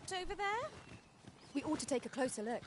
trapped over there? We ought to take a closer look.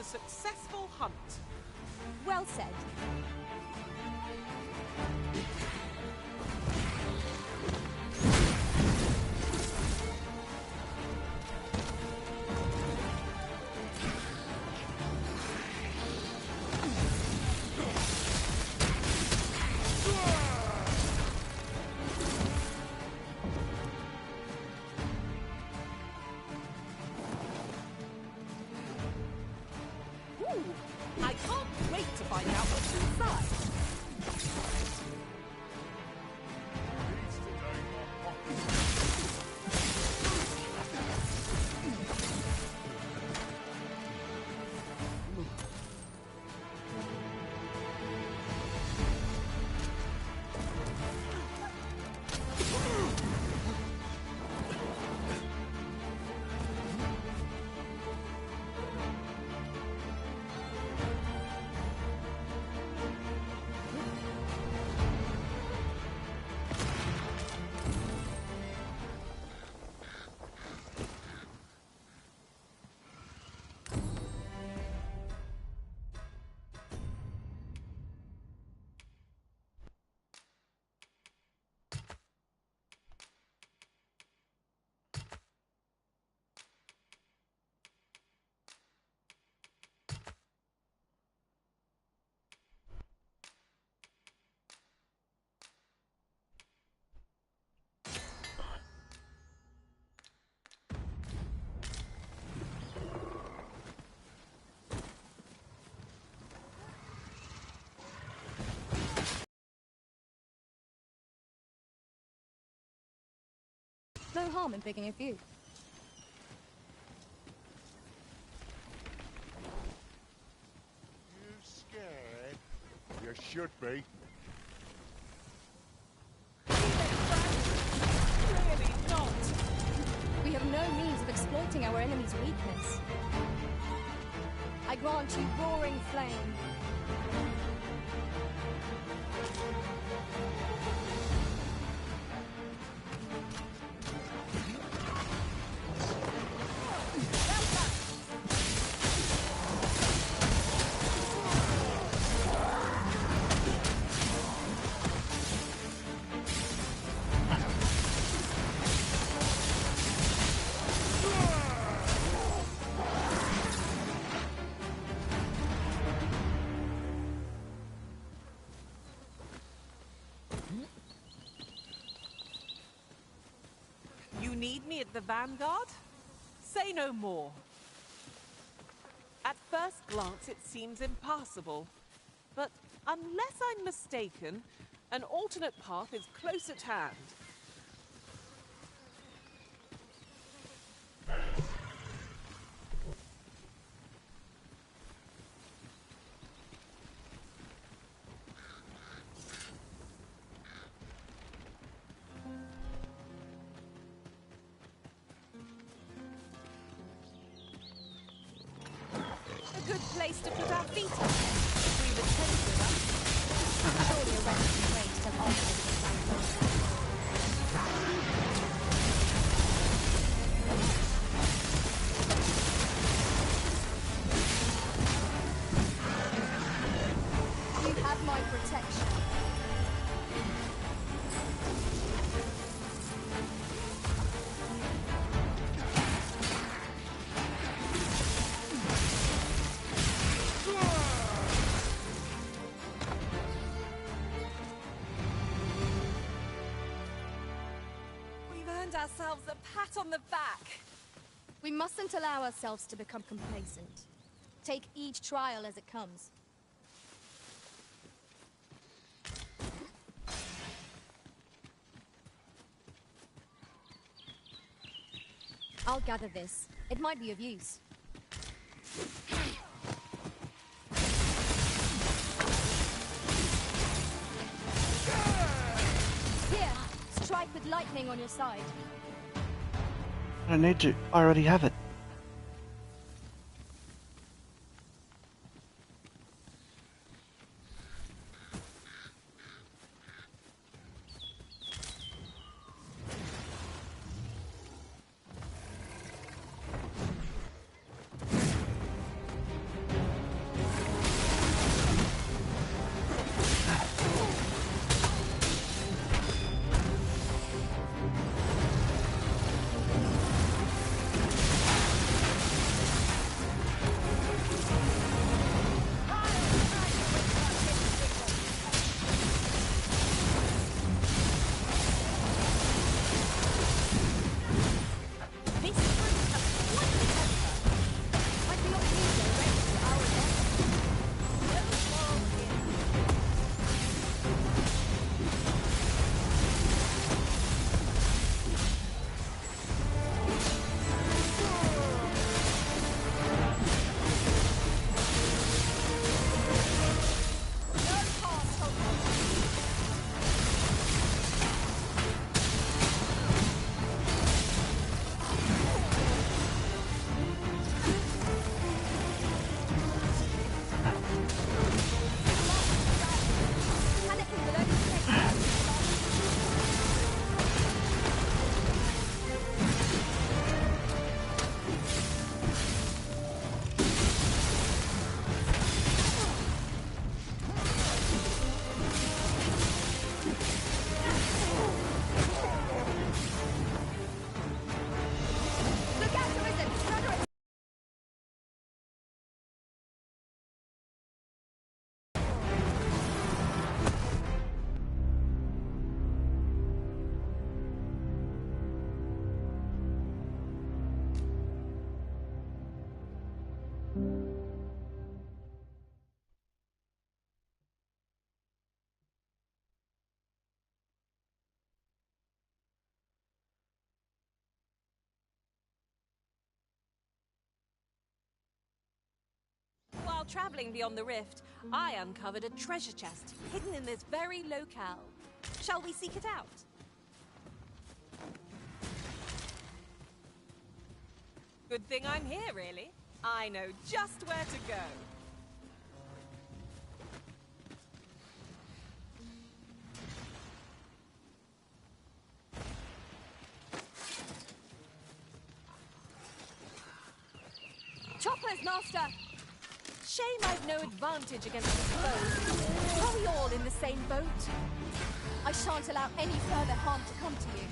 Successful hunt. Well said. I can't wait to find out what's inside. No harm in picking a few. You scared? You should be. Really not. We have no means of exploiting our enemy's weakness. I grant you roaring flame. You need me at the Vanguard? Say no more. At first glance, it seems impassable. But unless I'm mistaken, an alternate path is close at hand. place to put our feet up. We would take with us. Surely a rescue rate to alter the cycle. You have my protection. We've earned ourselves a pat on the back. We mustn't allow ourselves to become complacent. Take each trial as it comes. I'll gather this. It might be of use. Here, strike with lightning on your side. I don't need to. I already have it. While traveling beyond the rift, I uncovered a treasure chest hidden in this very locale. Shall we seek it out? Good thing I'm here, really. I know just where to go. Choppers, master! Shame I've no advantage against the foes. Are we all in the same boat? I shan't allow any further harm to come to you.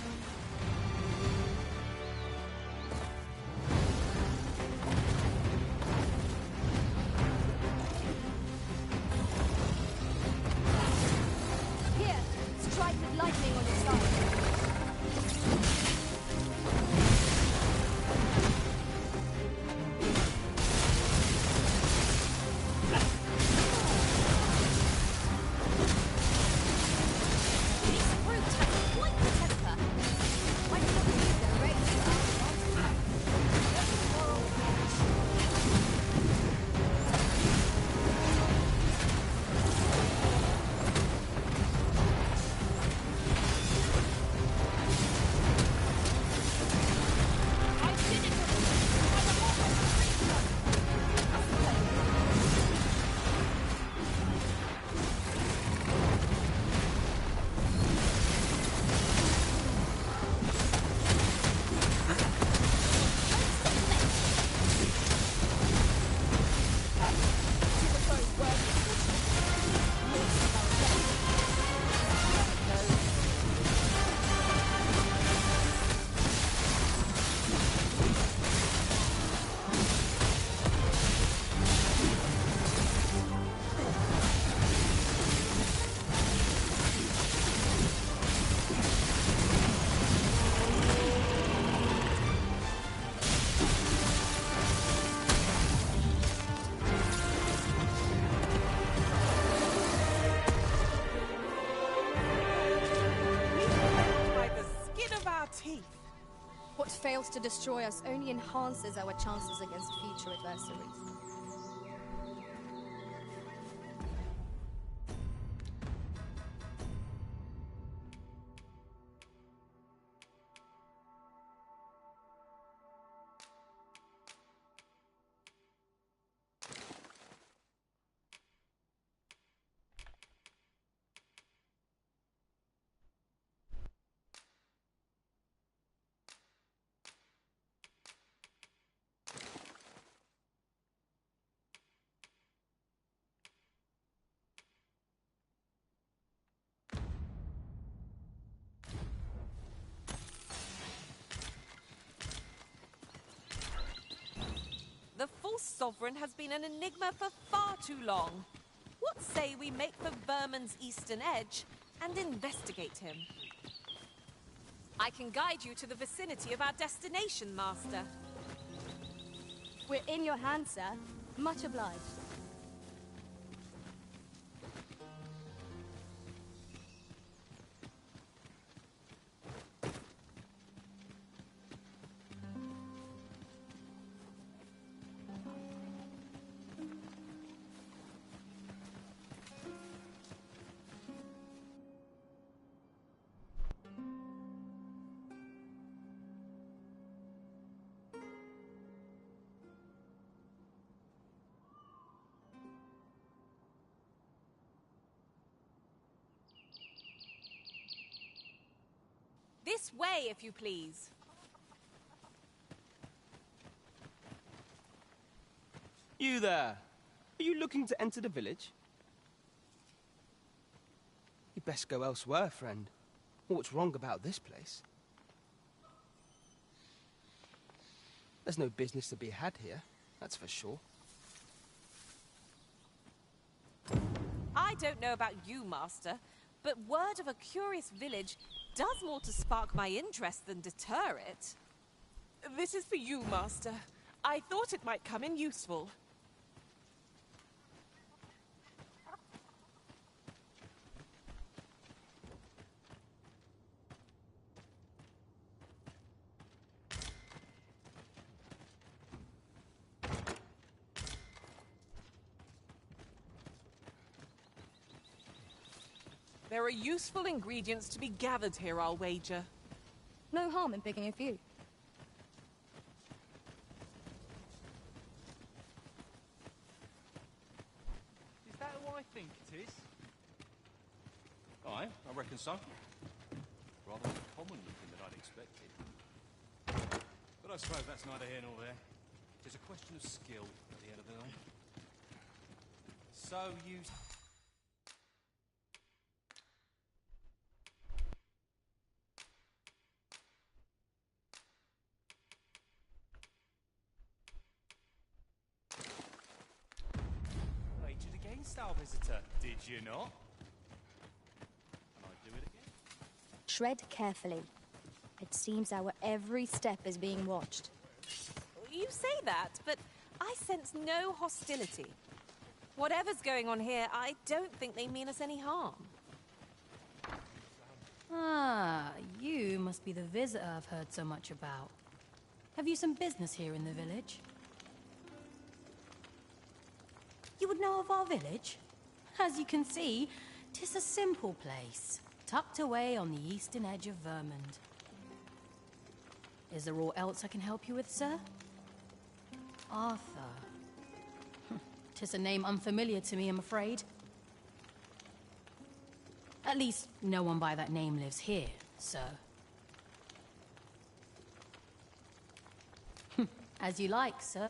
Here, strike with lightning on your side. This brute has quite the temper. teeth. What fails to destroy us only enhances our chances against future adversaries. The false sovereign has been an enigma for far too long. What say we make for Vermin's eastern edge and investigate him? I can guide you to the vicinity of our destination, Master. We're in your hands, sir. Much obliged. This way, if you please. You there! Are you looking to enter the village? You'd best go elsewhere, friend. What's wrong about this place? There's no business to be had here, that's for sure. I don't know about you, Master, but word of a curious village does more to spark my interest than deter it. This is for you, Master. I thought it might come in useful. There are useful ingredients to be gathered here, I'll wager. No harm in picking a few. Is that who I think it is? Aye, I reckon so. Rather uncommon looking than I'd expected. But I suppose that's neither here nor there. It's a question of skill at the end of the night. So you... Wagered against our visitor, did you not? Can I do it again? Tread carefully. It seems our every step is being watched. You say that, but I sense no hostility. Whatever's going on here, I don't think they mean us any harm. Ah, you must be the visitor I've heard so much about. Have you some business here in the village? You would know of our village? As you can see, 'tis a simple place, tucked away on the eastern edge of Vermund. Is there aught else I can help you with, sir? Arthur. 'Tis a name unfamiliar to me, I'm afraid. At least, no one by that name lives here, sir. As you like, sir.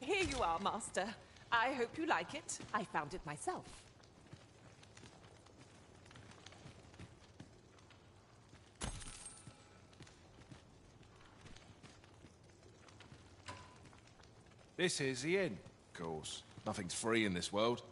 Here you are, Master. I hope you like it. I found it myself. This is the inn, of course. Nothing's free in this world.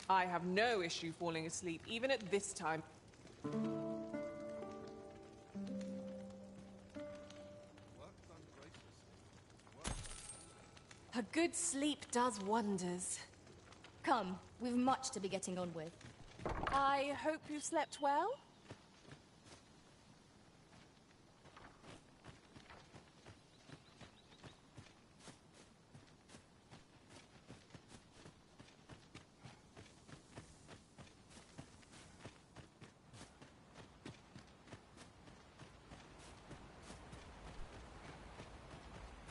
I have no issue falling asleep, even at this time. A good sleep does wonders. Come, we've much to be getting on with. I hope you slept well?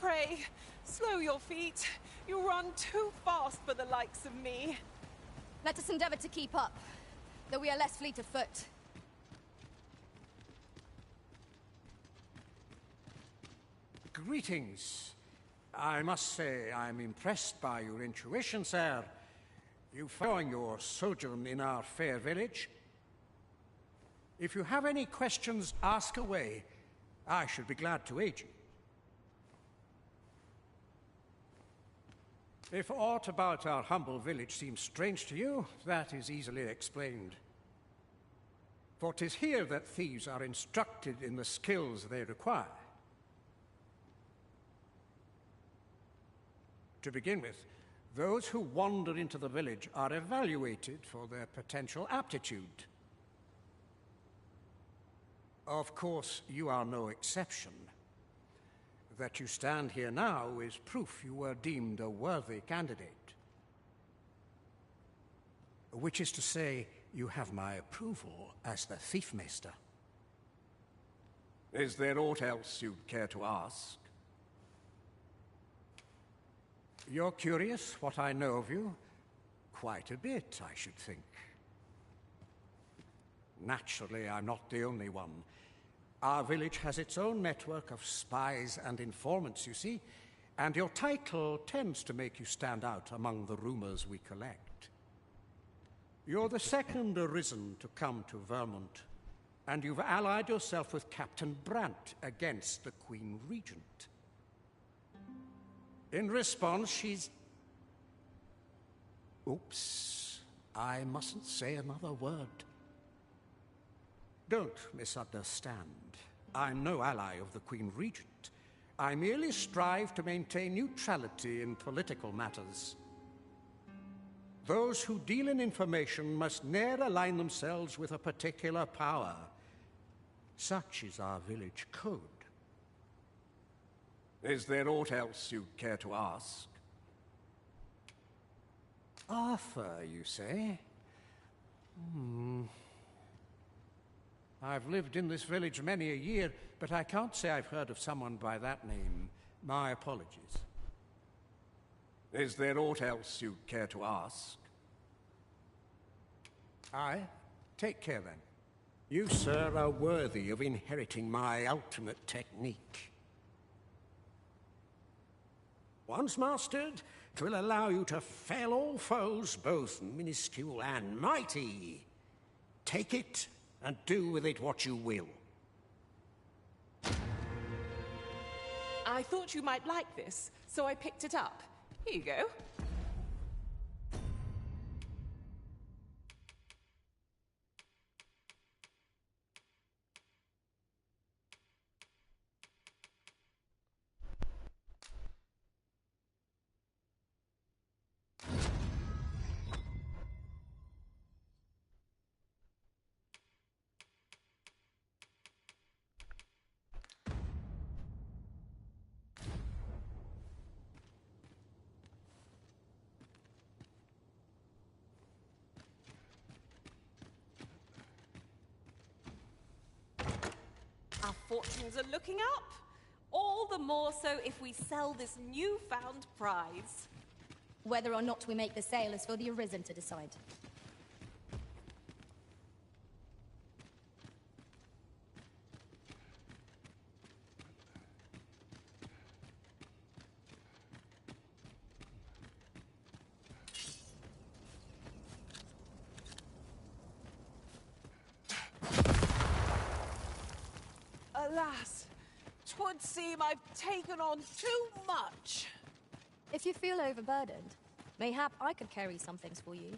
Pray, slow your feet. You run too fast for the likes of me. Let us endeavor to keep up, though we are less fleet of foot. Greetings. I must say I'm impressed by your intuition, sir. You following your sojourn in our fair village. If you have any questions, ask away. I should be glad to aid you. If aught about our humble village seems strange to you, that is easily explained. For 'tis here that thieves are instructed in the skills they require. To begin with, those who wander into the village are evaluated for their potential aptitude. Of course, you are no exception. That you stand here now is proof you were deemed a worthy candidate. Which is to say, you have my approval as the Thiefmeister. Is there aught else you'd care to ask? You're curious what I know of you? Quite a bit, I should think. Naturally, I'm not the only one. Our village has its own network of spies and informants, you see, and your title tends to make you stand out among the rumors we collect. You're the second arisen to come to Vermont, and you've allied yourself with Captain Brant against the Queen Regent. In response, she's... Oops, I mustn't say another word. Don't misunderstand. I'm no ally of the Queen Regent. I merely strive to maintain neutrality in political matters. Those who deal in information must ne'er align themselves with a particular power. Such is our village code. Is there aught else you'd care to ask? Arthur, you say? I've lived in this village many a year, but I can't say I've heard of someone by that name. My apologies. Is there aught else you'd care to ask? Aye. Take care, then. You, sir, are worthy of inheriting my ultimate technique. Once mastered, it will allow you to fell all foes, both minuscule and mighty. Take it, and do with it what you will. I thought you might like this, so I picked it up. Here you go. Our fortunes are looking up. All the more so if we sell this newfound prize. Whether or not we make the sale is for the Arisen to decide. Alas, 'twould seem I've taken on too much. If you feel overburdened, mayhap I could carry some things for you.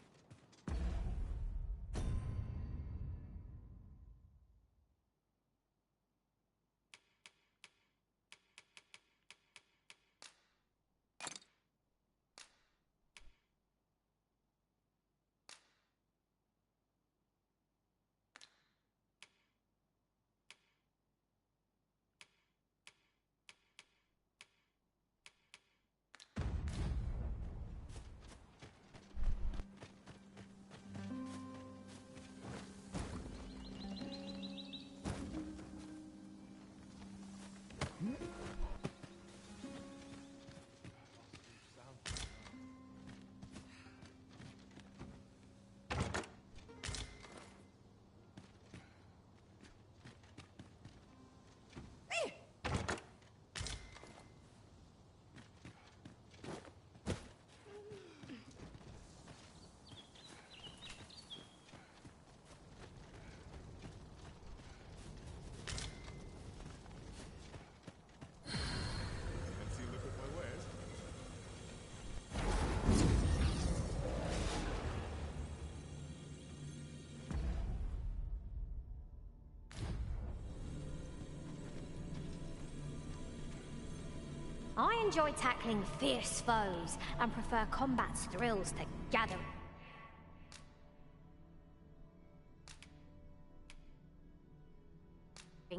I enjoy tackling fierce foes and prefer combat's thrills to gathering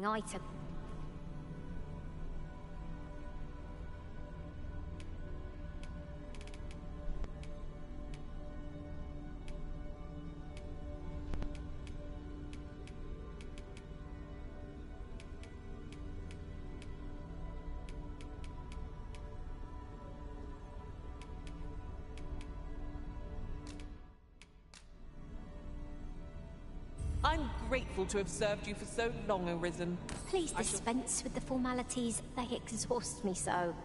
items. I'm grateful to have served you for so long, Arisen. Please dispense with the formalities. They exhaust me so.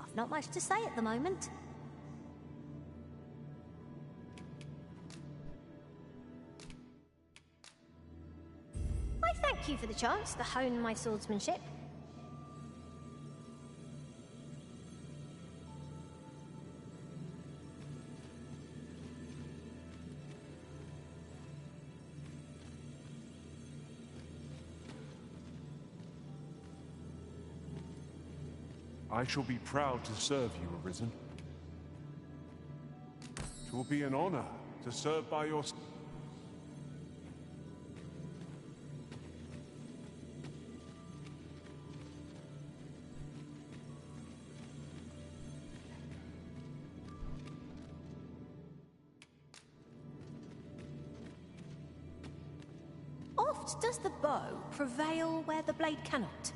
I've not much to say at the moment. I thank you for the chance to hone my swordsmanship. I shall be proud to serve you, Arisen. It will be an honor to serve by your side. Oft does the bow prevail where the blade cannot.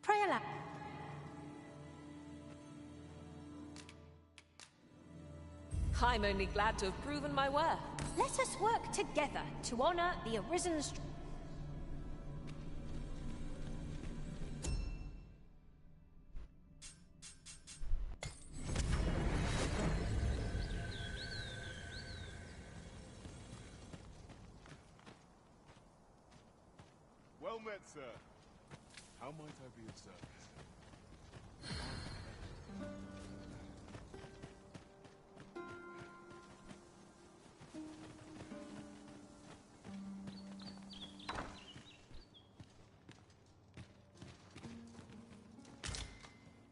Pray allow. I'm only glad to have proven my worth. Let us work together to honor the Arisen's. Well met, sir. How might I be of service?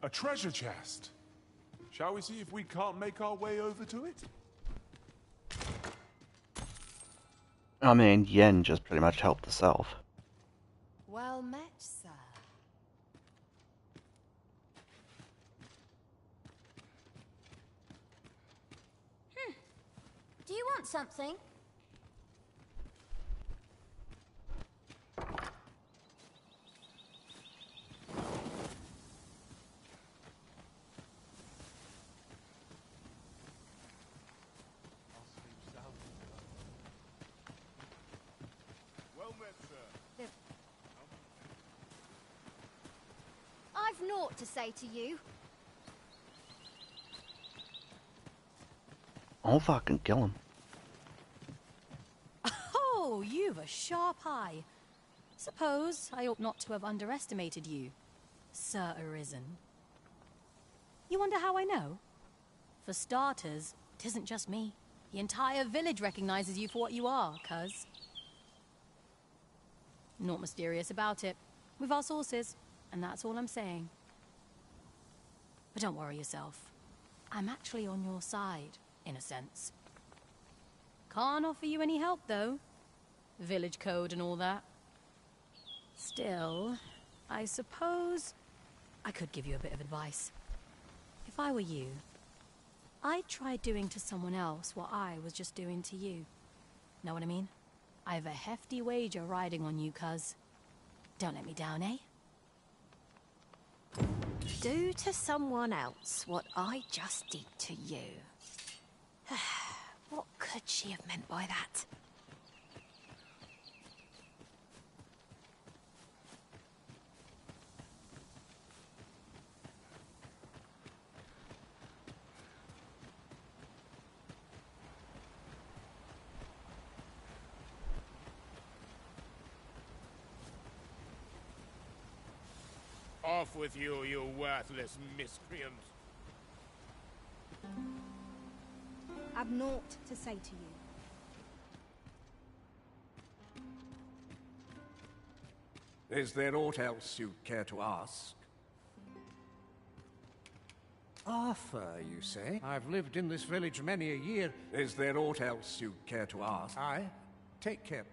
A treasure chest. Shall we see if we can't make our way over to it? I mean, Yen just pretty much helped herself. Well met, sir. Do you want something? Well met, sir. I've naught to say to you. I'll fucking kill him. Oh, you've a sharp eye. Suppose I ought not to have underestimated you, Sir Arisen. You wonder how I know? For starters, it isn't just me. The entire village recognizes you for what you are, cuz. Not mysterious about it. We've our sources, and that's all I'm saying. But don't worry yourself. I'm actually on your side, in a sense. Can't offer you any help, though. Village code and all that. Still, I suppose I could give you a bit of advice. If I were you, I'd try doing to someone else what I was just doing to you. Know what I mean? I've a hefty wager riding on you, cuz. Don't let me down, eh? Do to someone else what I just did to you. What could she have meant by that? Off with you, you worthless miscreant. I've naught to say to you. Is there aught else you care to ask? Arthur, you say? I've lived in this village many a year. Is there aught else you care to ask? Aye. Take care.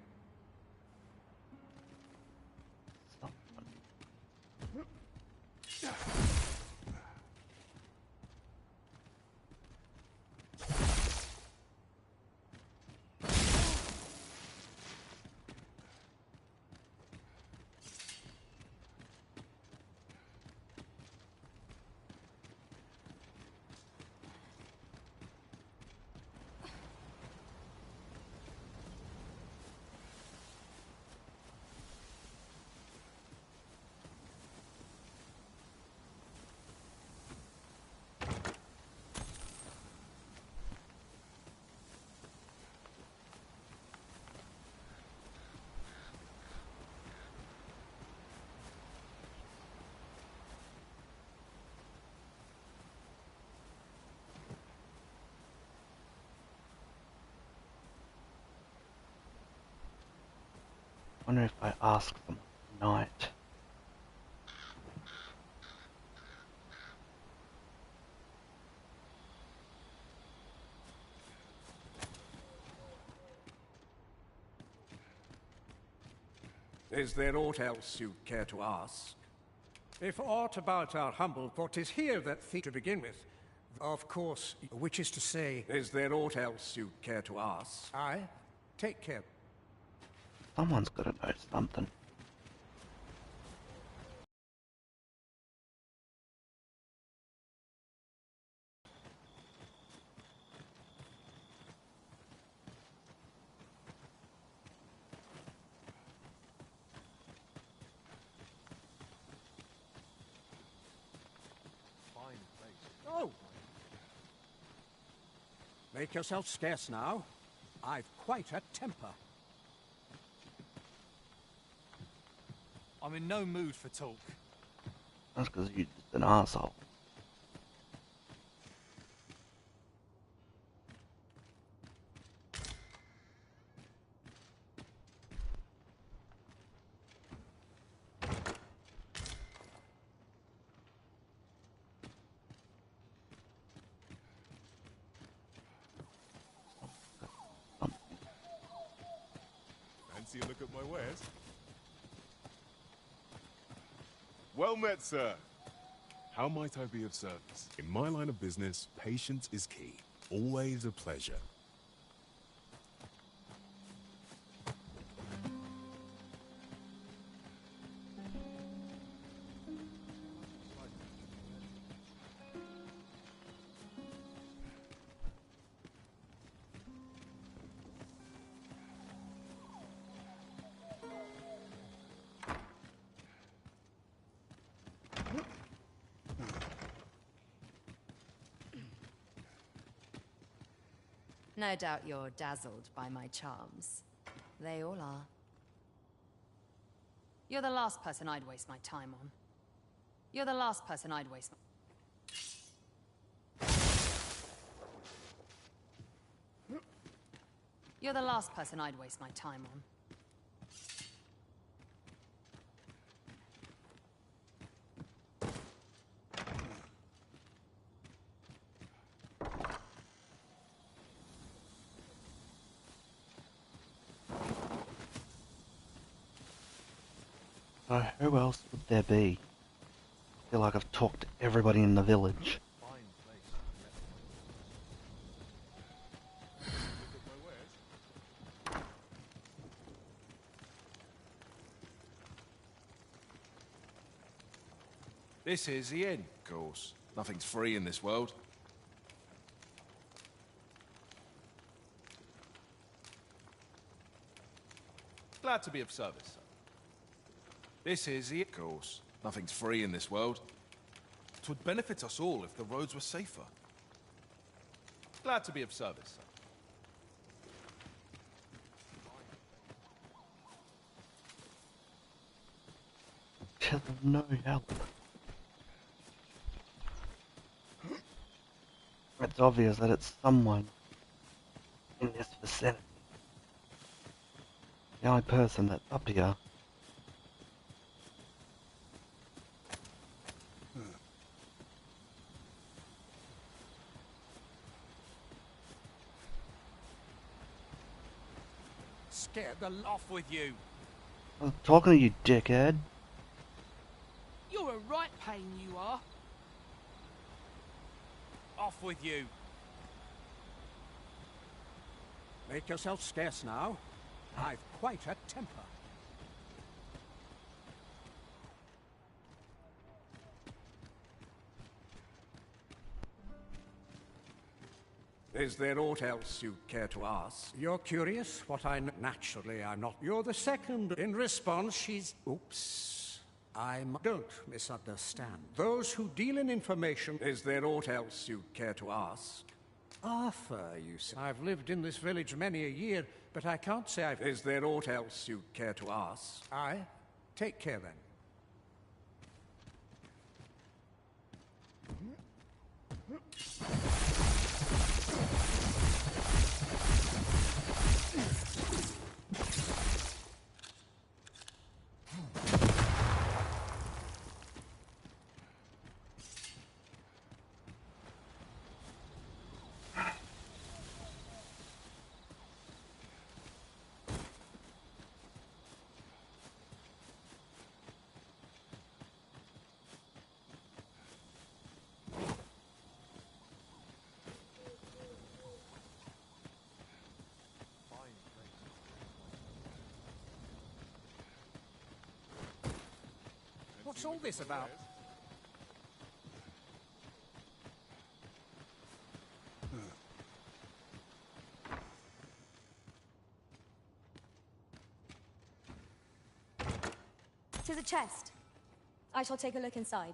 I wonder if I ask them tonight. Is there aught else you care to ask? If aught about our humble, for 'tis here that to begin with. Of course, which is to say... Is there aught else you care to ask? Aye. Take care. Someone's got to know something. Oh! Make yourself scarce now. I've quite a temper. I'm in no mood for talk. That's because you're just an arsehole. Fancy a look at my wares? Well met, sir. How might I be of service? In my line of business, patience is key. Always a pleasure. No doubt you're dazzled by my charms. They all are. You're the last person I'd waste my time on. You're the last person I'd waste my... You're the last person I'd waste my time on. So who else would there be? I feel like I've talked to everybody in the village. This is the inn, of course. Nothing's free in this world. Glad to be of service, sir. This is the... Of course, nothing's free in this world. 'Twould benefit us all if the roads were safer. Glad to be of service, sir. Tell them no help. It's obvious that it's someone in this vicinity. The only person that's up here. Scared the Off with you. I'm talking to you, dickhead. You're a right pain, you are. Off with you. Make yourself scarce now. I've quite a temper. Is there aught else you care to ask? You're curious what I know? Naturally, I'm not. You're the second. In response, she's... Oops. Don't misunderstand. Those who deal in information... Is there aught else you care to ask? Arthur, you say. I've lived in this village many a year, but I can't say I've... Is there aught else you care to ask? Aye. Take care, then. What's all this about? To the chest. I shall take a look inside.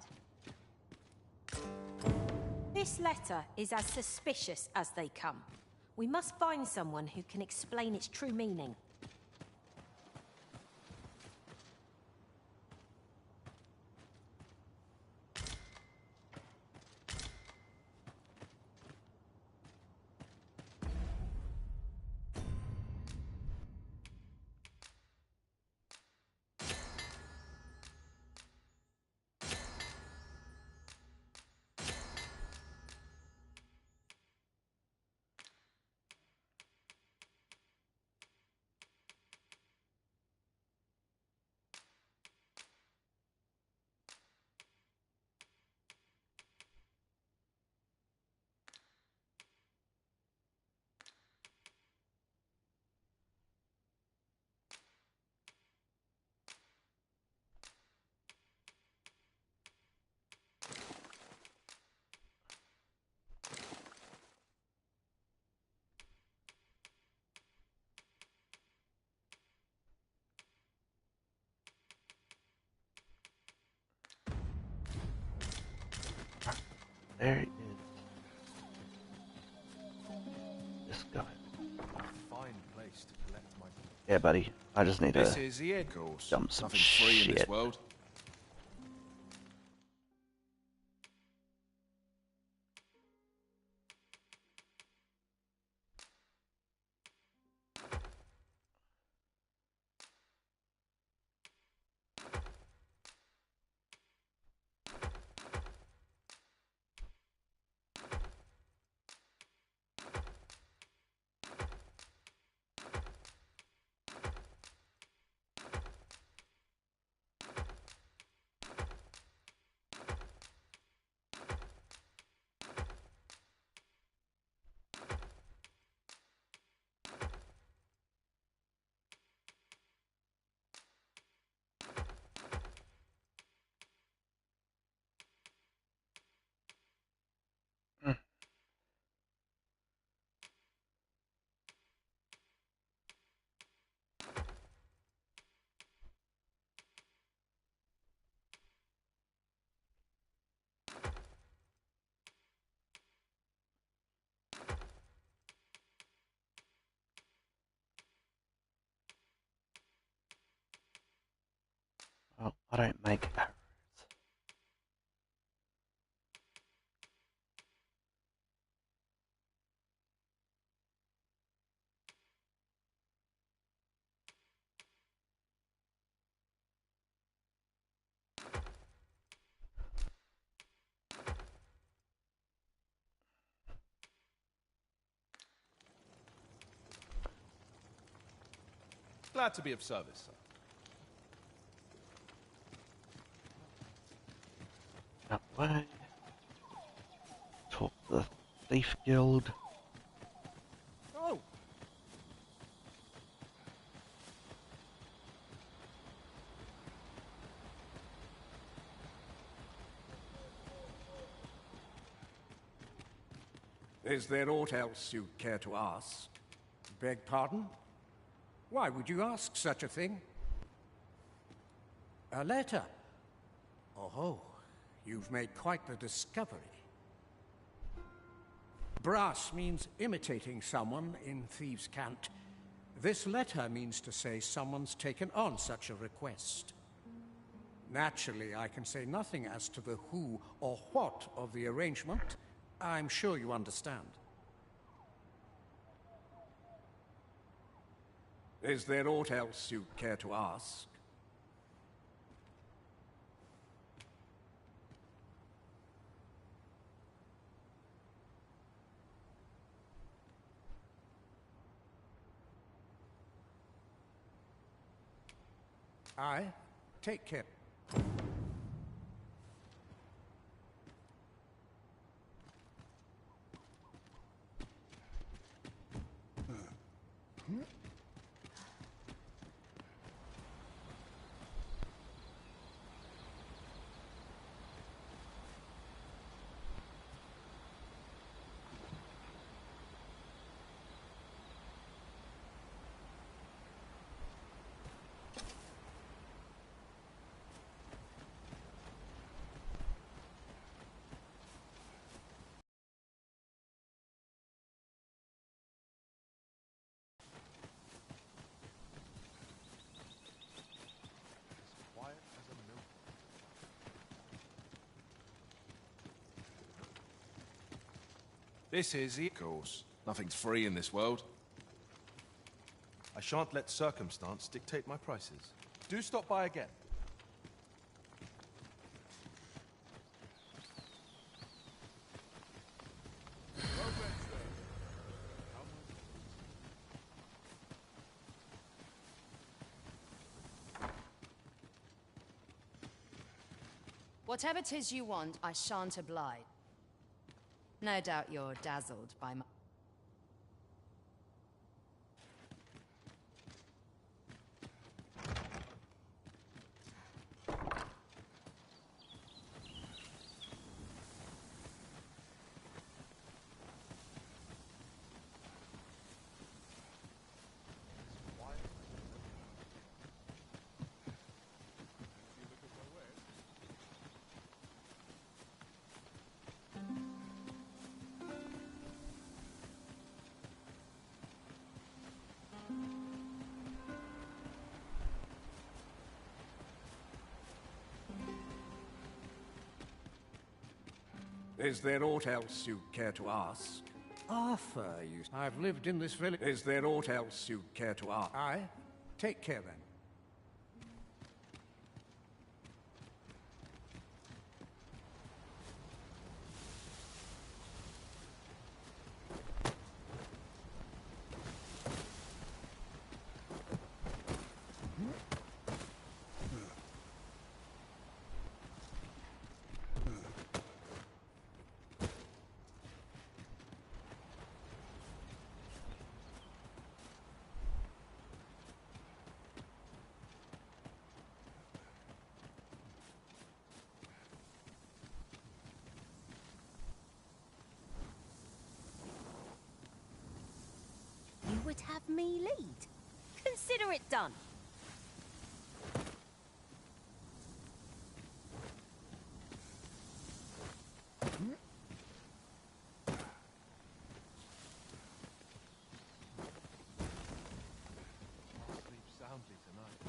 This letter is as suspicious as they come. We must find someone who can explain its true meaning. There it is. This guy. Fine place to collect my... Yeah, buddy. I just need This to is the egg course. dump some Nothing's free in this shit. world. Oh, I don't make arrows. Glad to be of service, sir. That way. Talk to the Thief Guild. Oh! Is there aught else you care to ask? Beg pardon? Why would you ask such a thing? A letter? Oh, you've made quite the discovery. Brass means imitating someone in thieves' cant. This letter means to say someone's taken on such a request. Naturally, I can say nothing as to the who or what of the arrangement. I'm sure you understand. Is there aught else you care to ask? Aye. Take care. This is the course. Nothing's free in this world. I shan't let circumstance dictate my prices. Do stop by again. Whatever 'tis you want, I shan't oblige. No doubt you're dazzled by my... Is there aught else you care to ask? Arthur, I've lived in this village. Is there aught else you care to ask? Aye. Take care then. You would have me lead? Consider it done. Sleep soundly tonight.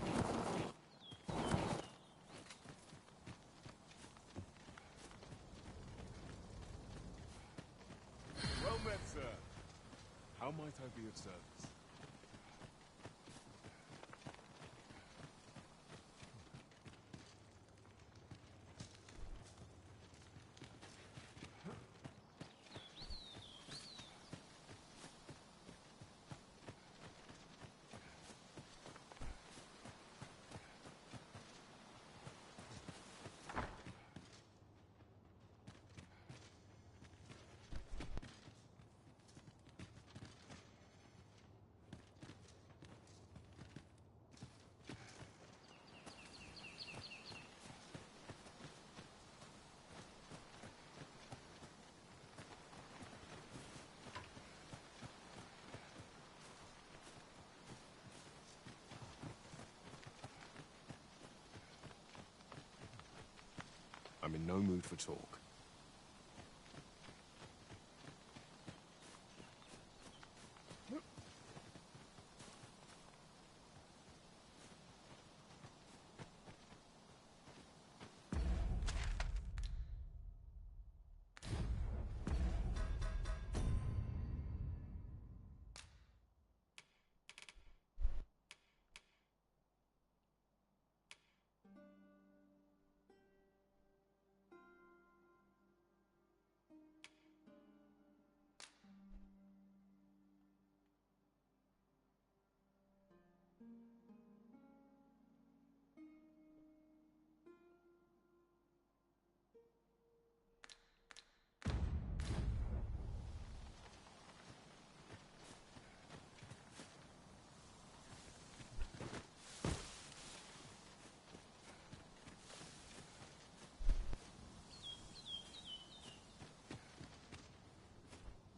Well met, sir. How might I be of service? I'm in no mood for talk.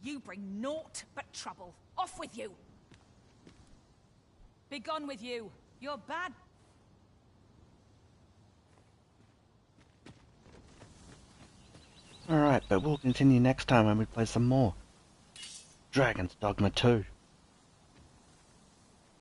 You bring naught but trouble. Off with you! Begone with you! You're bad. Alright, but we'll continue next time when we play some more Dragon's Dogma 2.